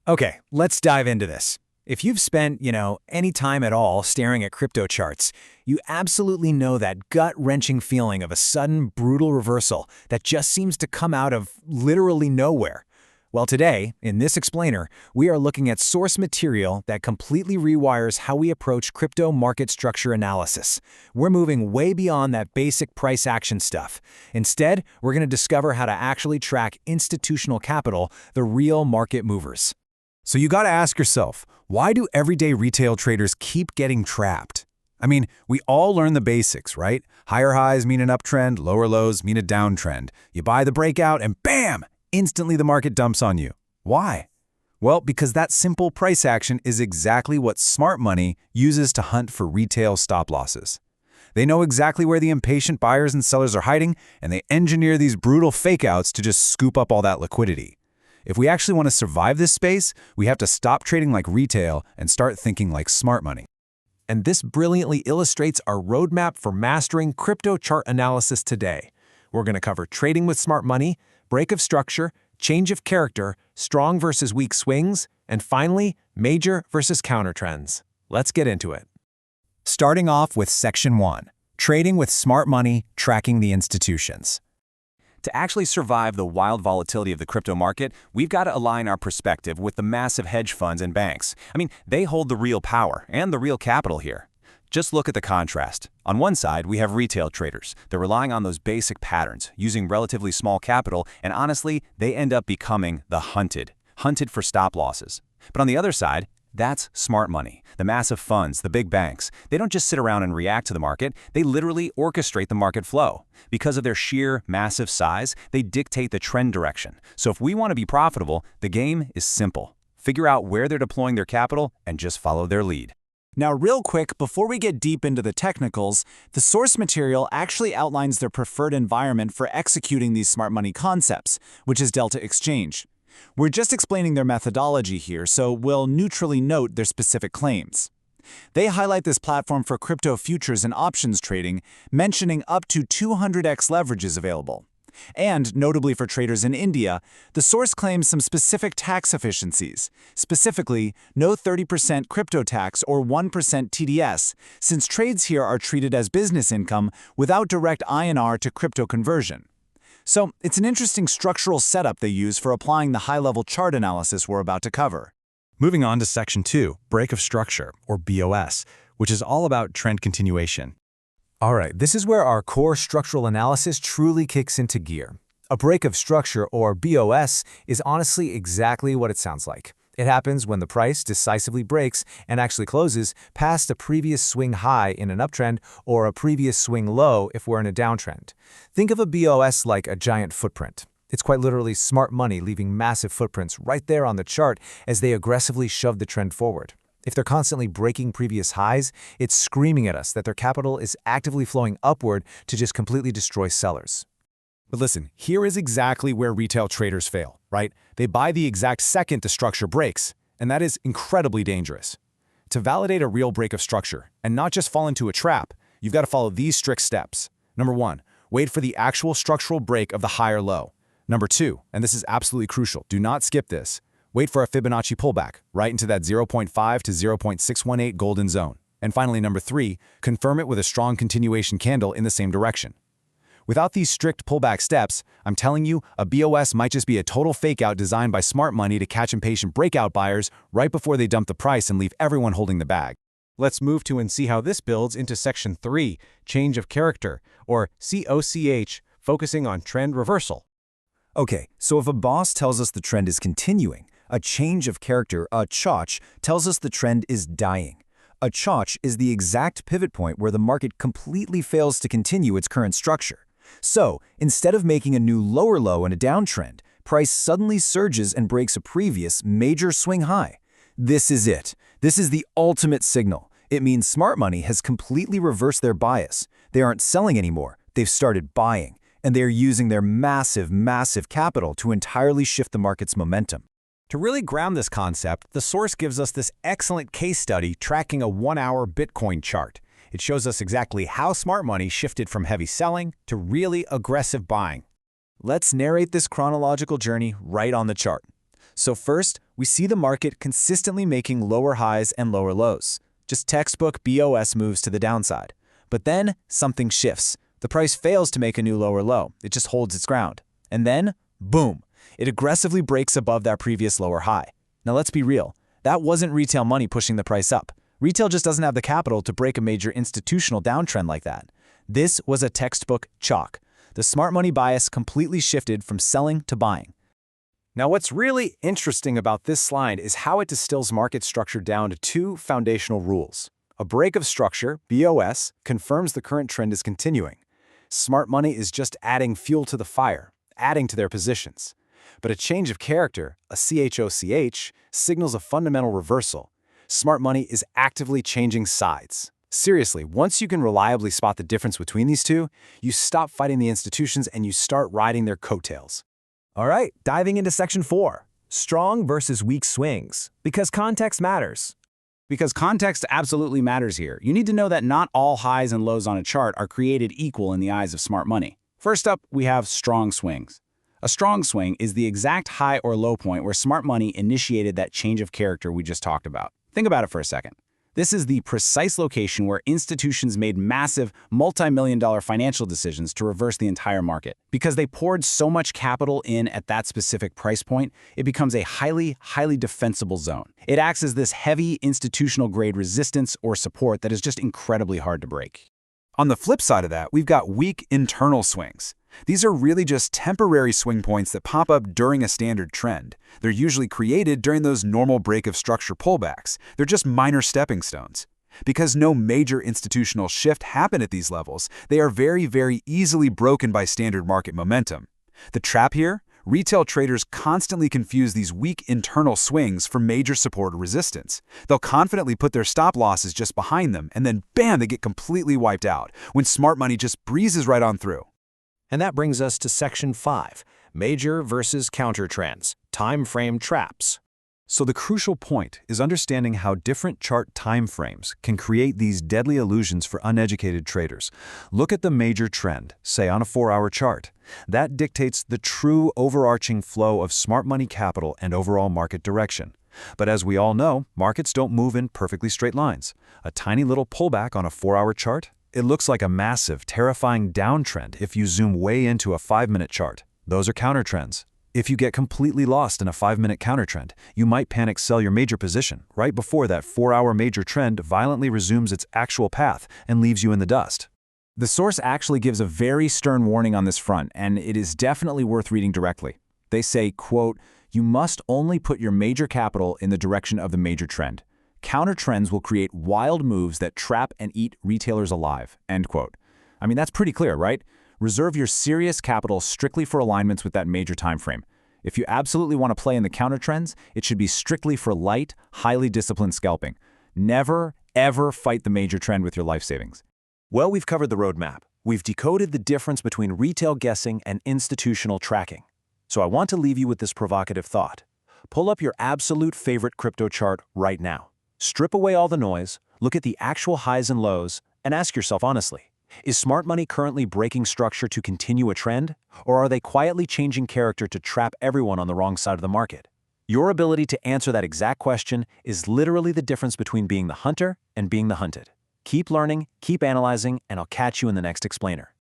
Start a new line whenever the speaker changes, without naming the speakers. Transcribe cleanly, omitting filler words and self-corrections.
Okay, let's dive into this. If you've spent, any time at all staring at crypto charts, you absolutely know that gut-wrenching feeling of a sudden, brutal reversal that just seems to come out of literally nowhere. Well, today, in this explainer, we are looking at source material that completely rewires how we approach crypto market structure analysis. We're moving way beyond that basic price action stuff. Instead, we're going to discover how to actually track institutional capital, the real market movers.
So you gotta ask yourself, why do everyday retail traders keep getting trapped? I mean, we all learn the basics, right? Higher highs mean an uptrend, lower lows mean a downtrend. You buy the breakout and bam! Instantly the market dumps on you. Why? Well, because that simple price action is exactly what smart money uses to hunt for retail stop losses. They know exactly where the impatient buyers and sellers are hiding, and they engineer these brutal fake-outs to just scoop up all that liquidity. If we actually want to survive this space, we have to stop trading like retail and start thinking like smart money.
And this brilliantly illustrates our roadmap for mastering crypto chart analysis today. We're going to cover trading with smart money, break of structure, change of character, strong versus weak swings, and finally, major versus counter trends. Let's get into it.
Starting off with Section 1, Trading with Smart Money, Tracking the Institutions.
To actually survive the wild volatility of the crypto market, we've got to align our perspective with the massive hedge funds and banks. They hold the real power and the real capital here. Just look at the contrast. On one side, we have retail traders. They're relying on those basic patterns, using relatively small capital, and honestly, they end up becoming the hunted for stop losses. But on the other side, that's smart money. The massive funds, the big banks, they don't just sit around and react to the market, they literally orchestrate the market flow. Because of their sheer, massive size, they dictate the trend direction. So if we want to be profitable, the game is simple. Figure out where they're deploying their capital and just follow their lead.
Now, real quick, before we get deep into the technicals, the source material actually outlines their preferred environment for executing these smart money concepts, which is Delta Exchange. We're just explaining their methodology here, so we'll neutrally note their specific claims. They highlight this platform for crypto futures and options trading, mentioning up to 200x leverage is available. And, notably for traders in India, the source claims some specific tax efficiencies, specifically no 30% crypto tax or 1% TDS, since trades here are treated as business income without direct INR to crypto conversion. So, it's an interesting structural setup they use for applying the high-level chart analysis we're about to cover.
Moving on to Section 2, Break of Structure, or BOS, which is all about trend continuation.
All right, this is where our core structural analysis truly kicks into gear. A break of structure, or BOS, is honestly exactly what it sounds like. It happens when the price decisively breaks and actually closes past a previous swing high in an uptrend or a previous swing low if we're in a downtrend. Think of a BOS like a giant footprint. It's quite literally smart money leaving massive footprints right there on the chart as they aggressively shove the trend forward. If they're constantly breaking previous highs, it's screaming at us that their capital is actively flowing upward to just completely destroy sellers.
But listen, here is exactly where retail traders fail, right? They buy the exact second the structure breaks, and that is incredibly dangerous. To validate a real break of structure, and not just fall into a trap, you've got to follow these strict steps. Number 1, wait for the actual structural break of the higher low. Number 2, and this is absolutely crucial, do not skip this, wait for a Fibonacci pullback, right into that 0.5 to 0.618 golden zone. And finally, number 3, confirm it with a strong continuation candle in the same direction. Without these strict pullback steps, I'm telling you, a BOS might just be a total fake-out designed by smart money to catch impatient breakout buyers right before they dump the price and leave everyone holding the bag. Let's move to and see how this builds into Section 3, Change of Character, or COCH, focusing on trend reversal.
Okay, so if a boss tells us the trend is continuing, a change of character, a CHOCH, tells us the trend is dying. A CHOCH is the exact pivot point where the market completely fails to continue its current structure. So, instead of making a new lower low in a downtrend, price suddenly surges and breaks a previous major swing high. This is it. This is the ultimate signal. It means smart money has completely reversed their bias. They aren't selling anymore. They've started buying. And they are using their massive capital to entirely shift the market's momentum.
To really ground this concept, the source gives us this excellent case study tracking a 1-hour Bitcoin chart. It shows us exactly how smart money shifted from heavy selling to really aggressive buying.
Let's narrate this chronological journey right on the chart. So first, we We see the market consistently making lower highs and lower lows. Just textbook BOS moves to the downside. But then, something shifts. The price fails to make a new lower low. It just holds its ground. And then, boom, it aggressively breaks above that previous lower high. Now let's be real. That wasn't retail money pushing the price up. Retail just doesn't have the capital to break a major institutional downtrend like that. This was a textbook chalk. The smart money bias completely shifted from selling to buying.
Now, what's really interesting about this slide is how it distills market structure down to two foundational rules. A break of structure, BOS, confirms the current trend is continuing. Smart money is just adding fuel to the fire, adding to their positions. But a change of character, a CHOCH, signals a fundamental reversal. Smart money is actively changing sides. Seriously, once you can reliably spot the difference between these two, you stop fighting the institutions and you start riding their coattails.
All right, diving into Section 4, strong versus weak swings, because context matters.
Because context absolutely matters here. You need to know that not all highs and lows on a chart are created equal in the eyes of smart money. First up, we have strong swings. A strong swing is the exact high or low point where smart money initiated that change of character we just talked about. Think about it for a second. This is the precise location where institutions made massive, multi-million-dollar financial decisions to reverse the entire market. Because they poured so much capital in at that specific price point, it becomes a highly defensible zone. It acts as this heavy institutional-grade resistance or support that is just incredibly hard to break.
On the flip side of that, we've got weak internal swings. These are really just temporary swing points that pop up during a standard trend. They're usually created during those normal break of structure pullbacks. They're just minor stepping stones. Because no major institutional shift happened at these levels, they are very easily broken by standard market momentum. The trap here? Retail traders constantly confuse these weak internal swings for major support or resistance. They'll confidently put their stop losses just behind them, and then bam, they get completely wiped out, when smart money just breezes right on through.
And that brings us to Section 5, major versus counter trends, time frame traps.
So the crucial point is understanding how different chart timeframes can create these deadly illusions for uneducated traders. Look at the major trend, say on a 4-hour chart. That dictates the true overarching flow of smart money capital and overall market direction. But as we all know, markets don't move in perfectly straight lines. A tiny little pullback on a 4-hour chart, it looks like a massive, terrifying downtrend if you zoom way into a 5-minute chart. Those are counter trends. If you get completely lost in a 5-minute countertrend, you might panic sell your major position right before that 4-hour major trend violently resumes its actual path and leaves you in the dust.
The source actually gives a very stern warning on this front, and it is definitely worth reading directly. They say, quote, "You must only put your major capital in the direction of the major trend. Counter trends will create wild moves that trap and eat retailers alive," end quote. I mean, that's pretty clear, right? Reserve your serious capital strictly for alignments with that major time frame. If you absolutely want to play in the counter trends, it should be strictly for light, highly disciplined scalping. Never, ever fight the major trend with your life savings.
Well, we've covered the roadmap. We've decoded the difference between retail guessing and institutional tracking. So I want to leave you with this provocative thought. Pull up your absolute favorite crypto chart right now. Strip away all the noise, look at the actual highs and lows, and ask yourself honestly, is smart money currently breaking structure to continue a trend, or are they quietly changing character to trap everyone on the wrong side of the market? Your ability to answer that exact question is literally the difference between being the hunter and being the hunted. Keep learning, keep analyzing, and I'll catch you in the next explainer.